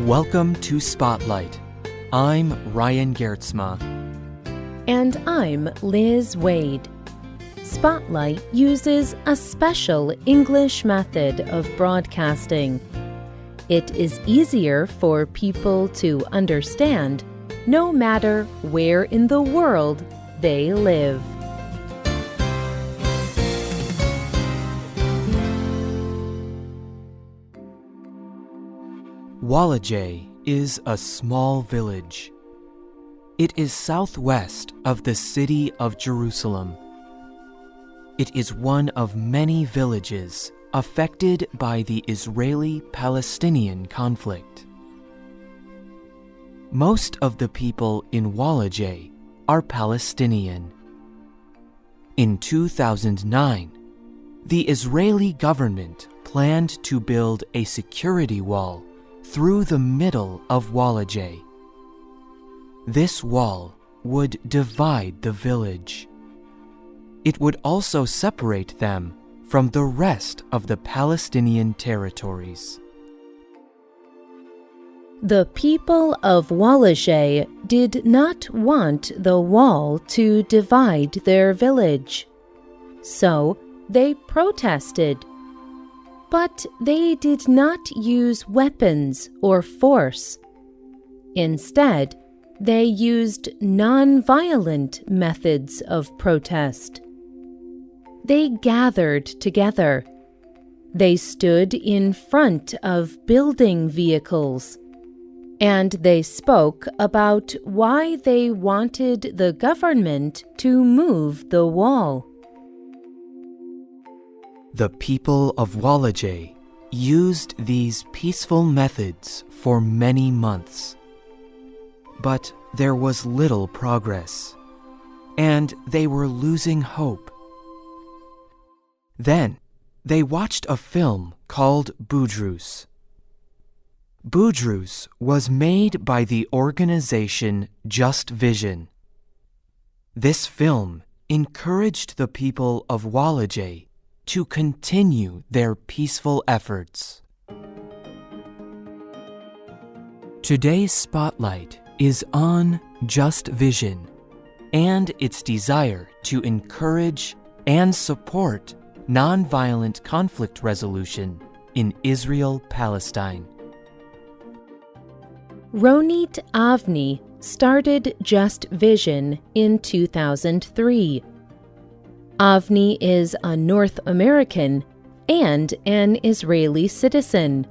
Welcome to Spotlight. I'm Ryan Geertsma. And I'm Liz Waid. Spotlight uses a special English method of broadcasting. It is easier for people to understand no matter where in the world they live. Walajay is a small village. It is southwest of the city of Jerusalem. It is one of many villages affected by the Israeli-Palestinian conflict. Most of the people in Walajay are Palestinian. In 2009, the Israeli government planned to build a security wall through the middle of Walajay. This wall would divide the village. It would also separate them from the rest of the Palestinian territories. The people of Walajay did not want the wall to divide their village. So they protested. But they did not use weapons or force. Instead, they used nonviolent methods of protest. They gathered together. They stood in front of building vehicles. And they spoke about why they wanted the government to move the wall. The people of Walajay used these peaceful methods for many months. But there was little progress, and they were losing hope. Then they watched a film called Budrus. Budrus was made by the organization Just Vision. This film encouraged the people of Walajay to continue their peaceful efforts. Today's spotlight is on Just Vision and its desire to encourage and support nonviolent conflict resolution in Israel-Palestine. Ronit Avni started Just Vision in 2003. Avni is a North American and an Israeli citizen.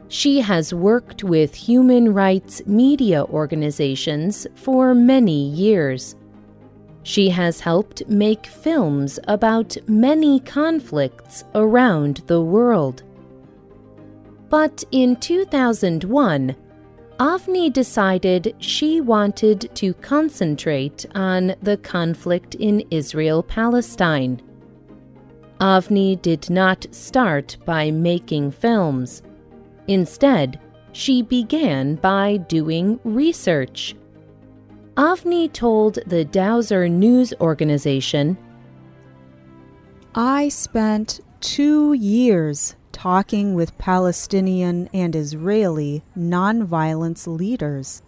She has worked with human rights media organizations for many years. She has helped make films about many conflicts around the world. But in 2001, Avni decided she wanted to concentrate on the conflict in Israel-Palestine. Avni did not start by making films. Instead, she began by doing research. Avni told the Dowser news organization, "I spent 2 years talking with Palestinian and Israeli nonviolence leaders,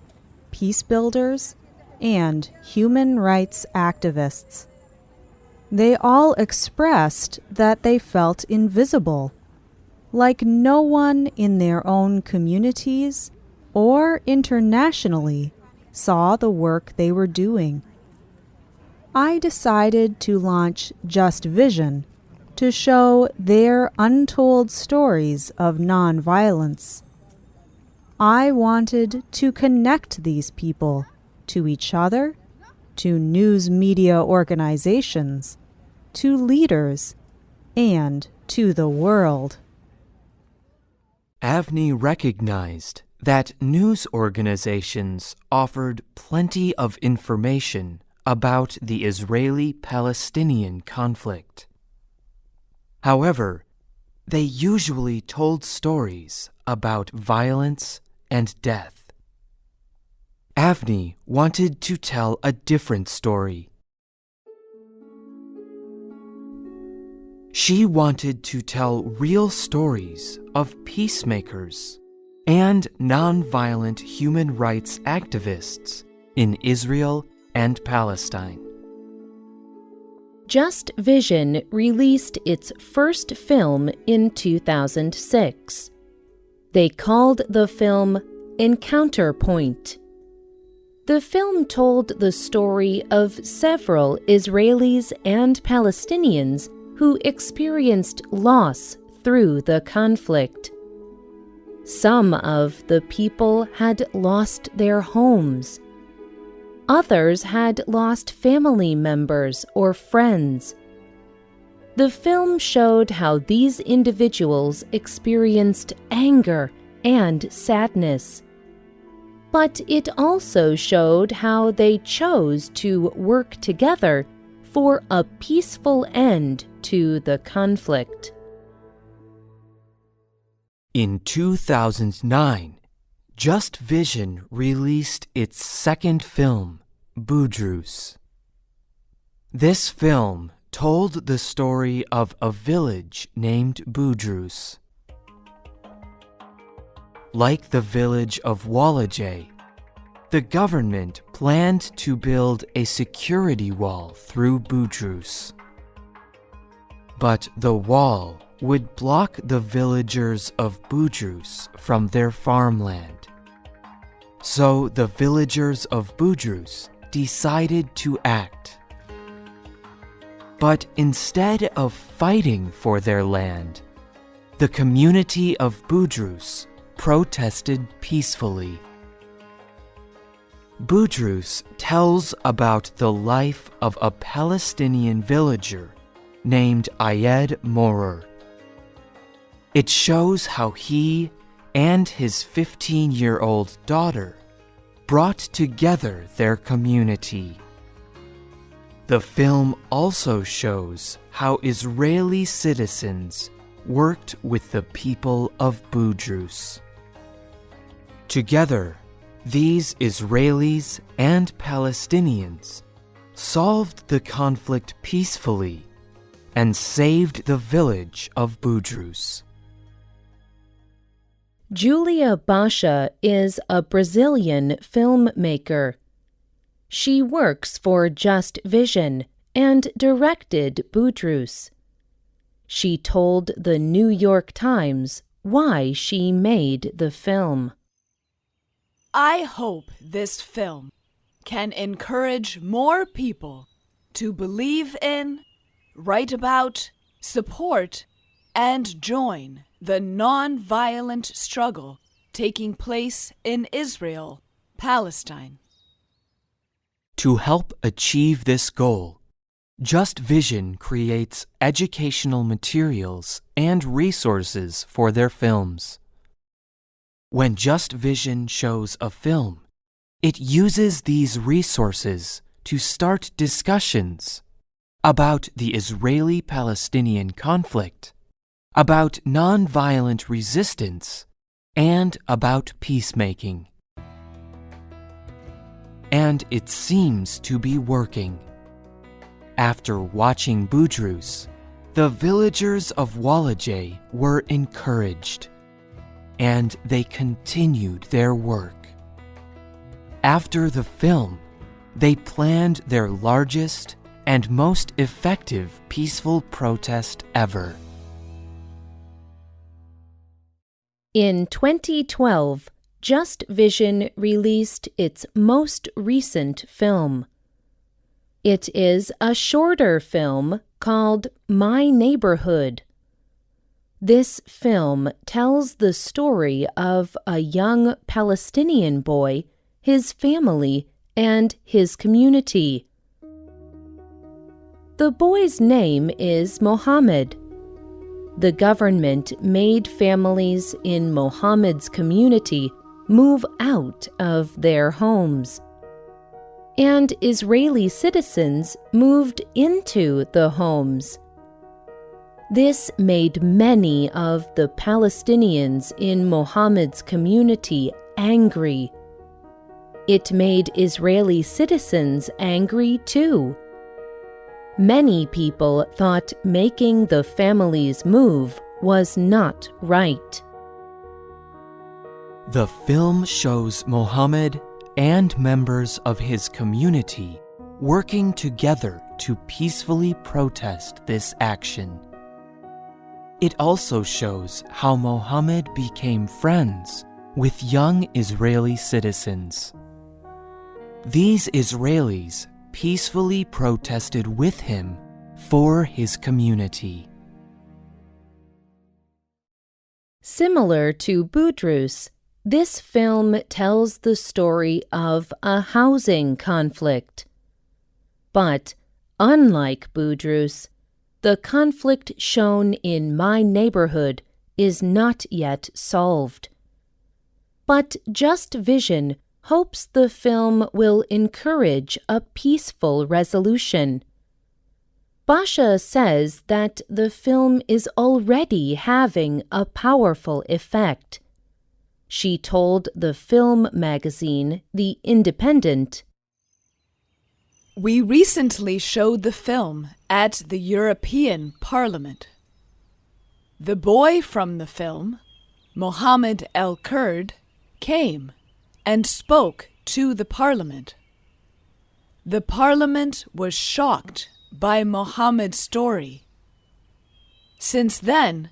peace builders, and human rights activists. They all expressed that they felt invisible, like no one in their own communities or internationally saw the work they were doing. I decided to launch Just Vision to show their untold stories of nonviolence. I wanted to connect these people to each other, to news media organizations, to leaders, and to the world." Avni recognized that news organizations offered plenty of information about the Israeli-Palestinian conflict. However, they usually told stories about violence and death. Avni wanted to tell a different story. She wanted to tell real stories of peacemakers, and nonviolent human rights activists in Israel and Palestine. Just Vision released its first film in 2006. They called the film Encounter Point. The film told the story of several Israelis and Palestinians who experienced loss through the conflict. Some of the people had lost their homes. Others had lost family members or friends. The film showed how these individuals experienced anger and sadness. But it also showed how they chose to work together for a peaceful end to the conflict. In 2009, Just Vision released its second film, Boudreaux. This film told the story of a village named Boudreaux. Like the village of Wallajay, the government planned to build a security wall through Boudreaux. But the wall would block the villagers of Boudreaux from their farmland. So the villagers of Boudreaux decided to act. But instead of fighting for their land, the community of Boudreaux protested peacefully. Boudreaux tells about the life of a Palestinian villager named Ayed Morer. It shows how he and his 15-year-old daughter brought together their community. The film also shows how Israeli citizens worked with the people of Boudreaux. Together, these Israelis and Palestinians solved the conflict peacefully and saved the village of Boudreaux. Julia Basha is a Brazilian filmmaker. She works for Just Vision and directed Boudreaux. She told the New York Times why she made the film. I hope this film can encourage more people to believe in, write about, support, and join the non-violent struggle taking place in Israel, Palestine. To help achieve this goal, Just Vision creates educational materials and resources for their films. When Just Vision shows a film, it uses these resources to start discussions about the Israeli-Palestinian conflict, about nonviolent resistance, and about peacemaking. And it seems to be working. After watching Boudreaux, the villagers of Wallajay were encouraged, and they continued their work. After the film, they planned their largest and most effective peaceful protest ever. In 2012, Just Vision released its most recent film. It is a shorter film called My Neighborhood. This film tells the story of a young Palestinian boy, his family, and his community. The boy's name is Mohammed. The government made families in Mohammed's community move out of their homes, and Israeli citizens moved into the homes. This made many of the Palestinians in Mohammed's community angry. It made Israeli citizens angry too. Many people thought making the families move was not right. The film shows Mohammed and members of his community working together to peacefully protest this action. It also shows how Mohammed became friends with young Israeli citizens. These Israelis peacefully protested with him for his community. Similar to Budrus, this film tells the story of a housing conflict. But, unlike Budrus, the conflict shown in my neighborhood is not yet solved. But Just Vision hopes the film will encourage a peaceful resolution. Basha says that the film is already having a powerful effect. She told the film magazine, The Independent, "We recently showed the film at the European Parliament. The boy from the film, Mohammed El-Kurd, came and spoke to the Parliament. The Parliament was shocked by Mohammed's story. Since then,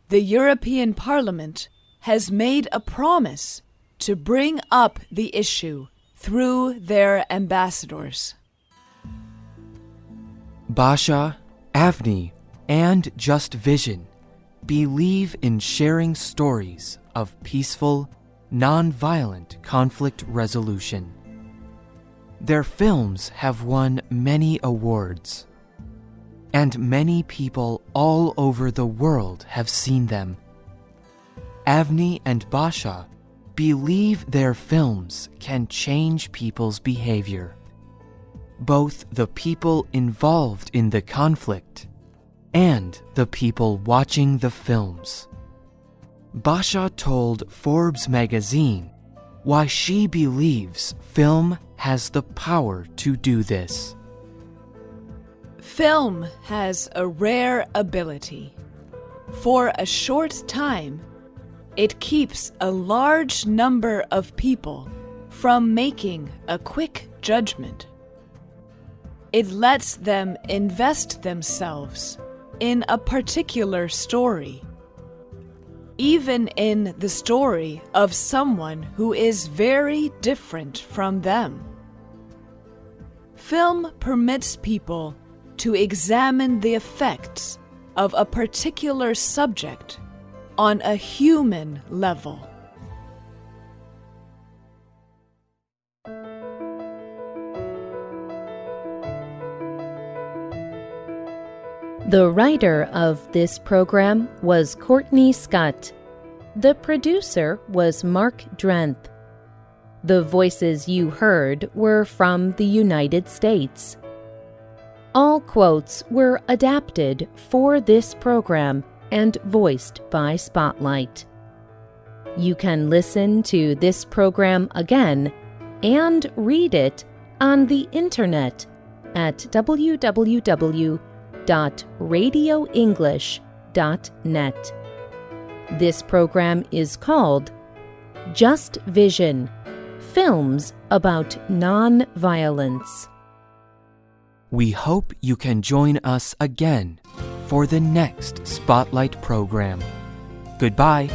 the European Parliament has made a promise to bring up the issue through their ambassadors." Basha, Avni, and Just Vision believe in sharing stories of peaceful, non-violent conflict resolution. Their films have won many awards, and many people all over the world have seen them. Avni and Basha believe their films can change people's behavior, both the people involved in the conflict and the people watching the films. Basha told Forbes magazine why she believes film has the power to do this. "Film has a rare ability. For a short time, it keeps a large number of people from making a quick judgment. It lets them invest themselves in a particular story, even in the story of someone who is very different from them. Film permits people to examine the effects of a particular subject on a human level." The writer of this program was Courtney Scott. The producer was Mark Drenth. The voices you heard were from the United States. All quotes were adapted for this program and voiced by Spotlight. You can listen to this program again and read it on the internet at www.radioenglish.net. This program is called Just Vision, Films About Non-Violence. We hope you can join us again for the next Spotlight program. Goodbye.